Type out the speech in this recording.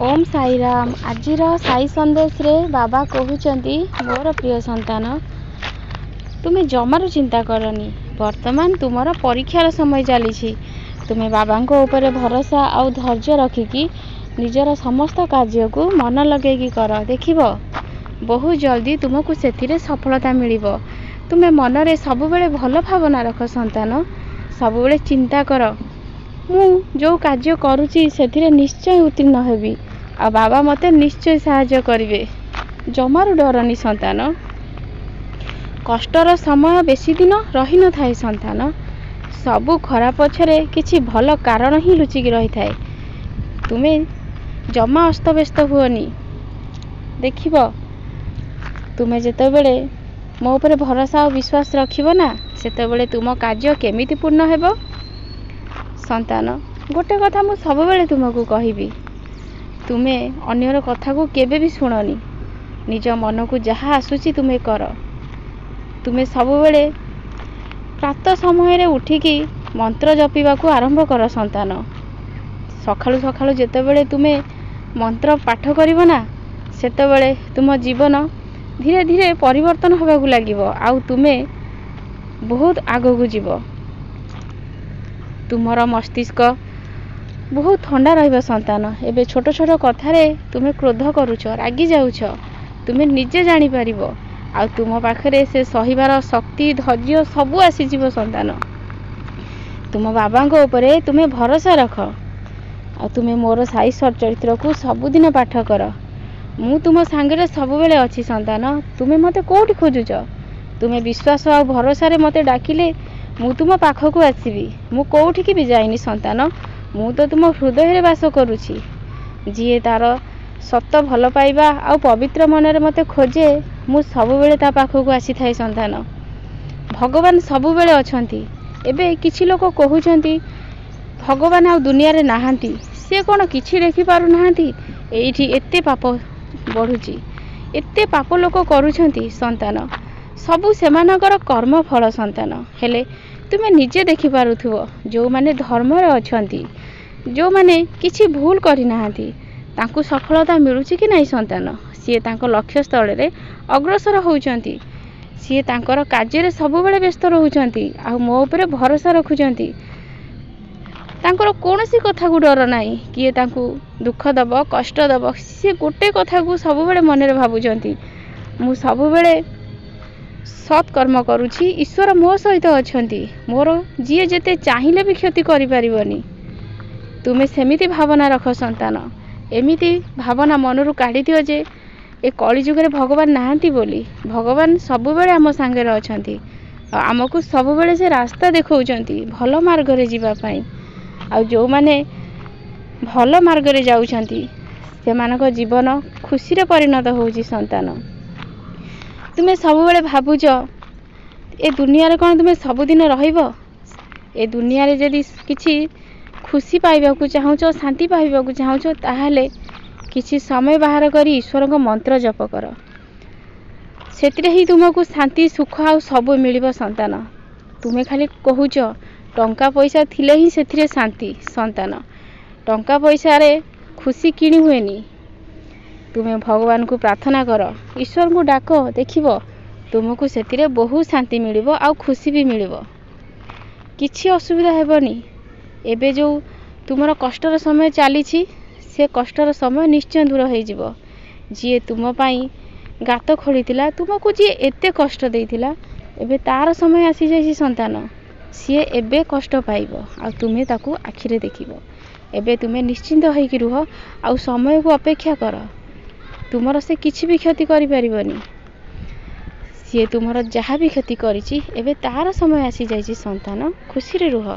ओम साई राम। आजिर साई संदेश रे बाबा कहउचंती मोर प्रिय संतान तुम्हें जमार चिंता करनी। वर्तमान तुमर परीक्षार समय चली। तुम्हें बाबा ऊपर भरोसा आउ धैर्य रखिकी निजर समस्त कार्य को मन लगे कर देखिब बहुत जल्दी तुमको से सफलता मिल। तुम्हें मनरे सबुबले भल भावना रख संतान। सबुबले चिंता कर मु जो कार्य करुच्ची से निश्चय उत्तीर्ण हेबी आ बाबा मते निश्चय साहाय्य करिवे। जमारू डरनी संतान। कष्टर समय बेसी दिन रही न थाए संतान। सबु खराब पछरे किछि भल कारण ही लुचिकी रही थाए। तुम्हें जमा अस्तव्यस्त हुअनी। देखिब तुम्हें जेतेबेले मो ऊपर भरोसा और विश्वास रखिब ना सेतेबेले तुम कार्य केमिति पूर्ण हेबो। संतान गोटे कथा मु सबुबेले तुमको कहिबी तुम्हें अन्यर कथा को केबे भी शुणनी। निज मन को जहाँ आसुची तुम्हें कर। तुम्हें सबुबेले प्रातः समय उठिकी मंत्र जपिबा को आरंभ कर संतान। सखालु सखालु जेतेबेले तुम्हें मंत्र पाठ करिवो ना सेतेबेले तुम जीवन धीरे धीरे परिवर्तन होबाकू लागिवो आउ तुम्हें बहुत आगकू जीव। तुमर मस्तिष्क बहुत ठंडा रहिबा संतान। एबे छोट छोट कथारे तुम्हें क्रोध करूछ रागी जाउछ तुम्हें निजे जानी परिबो आ तुम पाखरे से सहिबार शक्ति धैर्य सबू आसी जीव संतान। तुम बाबा ऊपर तुम्हें भरोसा रख आ तुम्हें मोर साई चरित्र को सबुदिन पाठ कर। मु तुम सांगे सबुबेले अच्छी संतान। तुम्हें मते कोठी खोजुच तुम्हें विश्वास और भरोसा रे मते डाकिले मु तुम पाखकू आसीबी। मु कोठी भी जाइनी संतान। मु तो तुम हृदय रे वास करुछि। जीए तार सत भल पाइबा आ पवित्र मनरे मते खोजे मु सबुबेले ता पाखकू आसी थाए संतान। भगवान सबुबेले अछंती। एबे किछि लोक कहउचंती भगवान आ दुनिया रे नाहांती से कोन किछि देखि पारु नाहांती। एठी एते पाप बढ़ुची एते पाप लोक करूछंती संतान। सबु सेमानकर कर्म फल संतान। हेले तुम्हें निजे देखि पारुथुबो जो माने धर्म रे अछंती जो माने किछि भूल करि नाहांती तांकु सफलता मिलुची कि नहीं संतान। सी तांको लक्ष्य स्थल रे अग्रसर होउचंती। सी तांकर कार्य रे सबुबेले व्यस्त रहउचंती आ मो ऊपर भरोसा रखुचंती। तांकर कोनोसी कथा को डर नाही किए तांकु दुख दब कष्ट दब सी गोटे कथा को सबुबेले मन रे भाबुचंती मु सबुबेले सत्कर्म करुछि। ईश्वर मो सहित अछंती। मोर जीए जेते चाहिले भी क्षति करि परिबनी। तुम्हें सेमिति भावना रख संतान। एमिति भावना मनरू काढ़ी दियो जे ए कली जुग रे भगवान नाहांती बोली। भगवान सबुबेले आम सांगे अछंती आमको सबुबेले से रास्ता देखौचंती भल मार्ग रे जीवा पई। आ जो माने भल मार्ग रे जाउचंती सेमानक जीवन खुशी रे परिणत होउची संतान। तुम्हें सबुबेले भाबुच ए दुनिया रे कोन तुम्हें सबुदिन रहिबो। ए दुनिया रे जदि किछि खुशी पाइबाकू चाहूच शांति पाइबाकू चाहूच ताहले किछि समय बाहर करी ईश्वर को मंत्र जप कर। सेतिरे ही तुमको शांति सुख आ सब मिलिबो संतान। तुम्हें खाली कहूच टंका पैसा थिले ही सेथिरे शांति संतान। टंका पैसा रे खुशी किणी हुएनी। तुम्हें भगवान को प्रार्थना कर ईश्वर को डाक देखिबो तुमको सेतिरे बहुत शांति मिलिबो आ खुशी भी मिलिबो। किछि असुविधा हेबनी। एबे जो तुमर कष्टर समय चली से कष्टर समय निश्चय दूर हो जिवो। जी तुम पाई गात खोलीतिला तुमको जी एते कष्ट देइतिला एबे तार समय आसी जाइछि संतान। सी एबे कष्ट पाइबो आ तुम्हें ताकू आखिरे देखिबो। एबे तुम्हें निश्चिंत होइकी रुह आ समय को अपेक्षा कर। तुमर से किछि भी क्षति करि परिबनी। सी तुमर जहाँ भी क्षति करिछि एबे तार समय आसी जाइछि संतान। खुशी रे रुह।